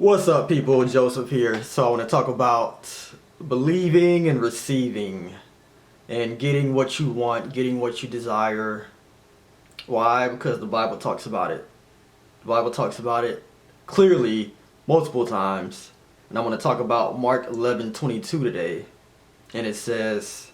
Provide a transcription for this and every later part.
What's up, people? Joseph here. So I want to talk about believing and receiving and getting what you want, getting what you desire. Why? Because the Bible talks about it. The Bible talks about it clearly multiple times. And I want to talk about Mark 11:22 today. And it says,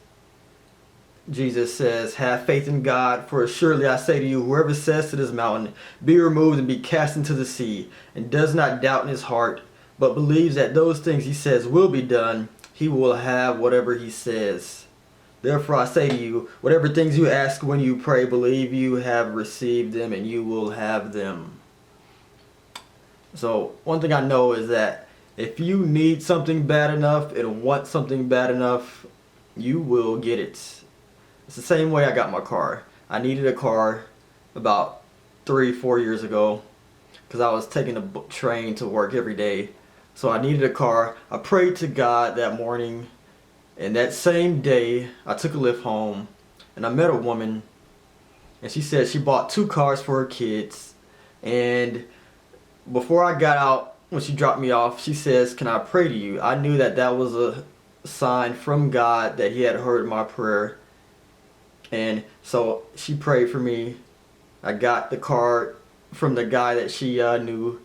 Jesus says, "Have faith in God, for surely I say to you, whoever says to this mountain, be removed and be cast into the sea, and does not doubt in his heart, but believes that those things he says will be done, he will have whatever he says. Therefore I say to you, whatever things you ask when you pray, believe you have received them, and you will have them." So one thing I know is that if you need something bad enough and want something bad enough, you will get it. It's the same way I got my car. I needed a car about 3-4 years ago because I was taking a train to work every day. So I needed a car. I prayed to God that morning, and that same day I took a lift home and I met a woman, and she said she bought 2 cars for her kids. And before I got out, when she dropped me off, she says, "Can I pray to you?" I knew that that was a sign from God that he had heard my prayer. And so she prayed for me. I got the card from the guy that she knew.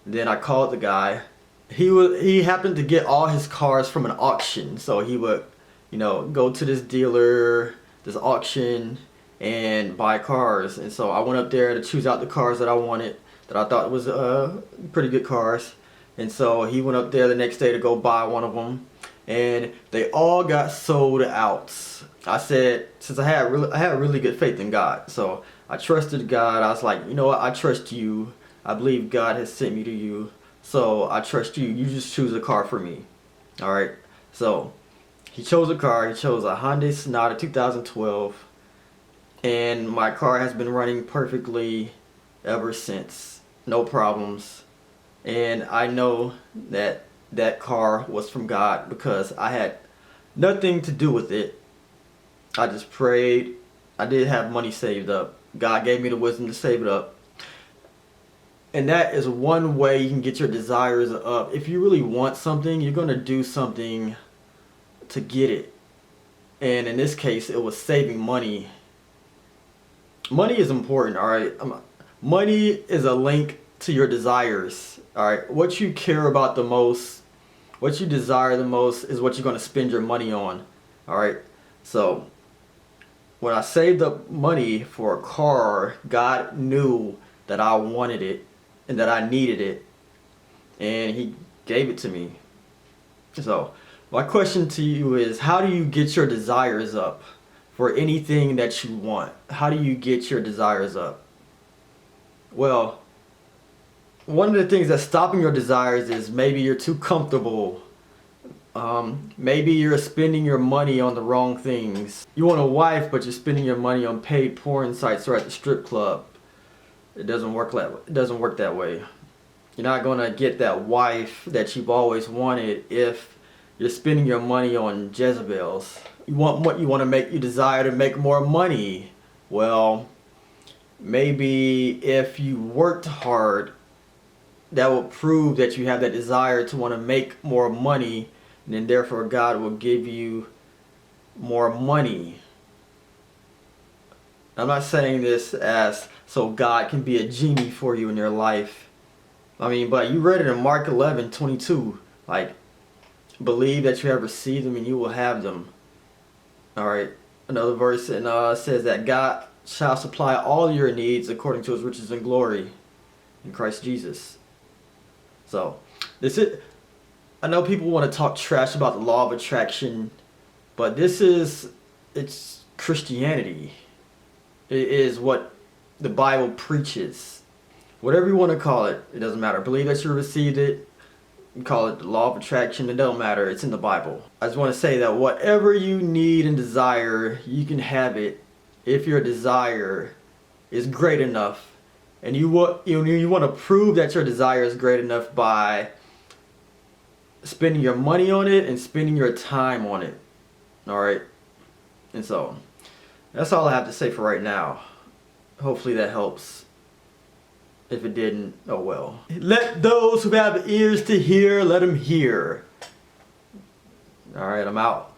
Then I called the guy. He happened to get all his cars from an auction. So he would, go to this dealer, this auction, and buy cars. And so I went up there to choose out the cars that I wanted, that I thought was pretty good cars. And so he went up there the next day to go buy one of them, and they all got sold out. I said, since I had really good faith in God, so I trusted God. I was like, you know what? I trust you. I believe God has sent me to you, so I trust you. You just choose a car for me. All right. So he chose a car. He chose a Hyundai Sonata 2012, and my car has been running perfectly ever since. No problems. And I know that that car was from God because I had nothing to do with it. I just prayed. I did have money saved up. God gave me the wisdom to save it up. And that is one way you can get your desires up. If you really want something, you're going to do something to get it. And in this case, it was saving money. Money is important, all right? Money is a link to your desires, all right? What you care about the most, what you desire the most is what you're going to spend your money on, all right? So when I saved up money for a car, God knew that I wanted it and that I needed it, and he gave it to me. So my question to you is, how do you get your desires up for anything that you want? How do you get your desires up? Well, one of the things that's stopping your desires is maybe you're too comfortable. Maybe you're spending your money on the wrong things. You want a wife, but you're spending your money on paid porn sites or at the strip club. It doesn't work that way. You're not gonna get that wife that you've always wanted if you're spending your money on Jezebels. You want to make, you desire to make more money. Well, maybe if you worked hard, that will prove that you have that desire to want to make more money, and then therefore God will give you more money. I'm not saying this as so God can be a genie for you in your life. But you read it in Mark 11:22. Like, believe that you have received them and you will have them. All right. Another verse says that God shall supply all your needs according to his riches and glory in Christ Jesus. So I know people want to talk trash about the law of attraction, but it's Christianity. It is what the Bible preaches. Whatever you want to call it, it doesn't matter. Believe that you received it. You call it the law of attraction. It don't matter. It's in the Bible. I just want to say that whatever you need and desire, you can have it if your desire is great enough. And you want to prove that your desire is great enough by spending your money on it and spending your time on it. All right. And so that's all I have to say for right now. Hopefully that helps. If it didn't, oh well. Let those who have ears to hear, let them hear. Alright, I'm out.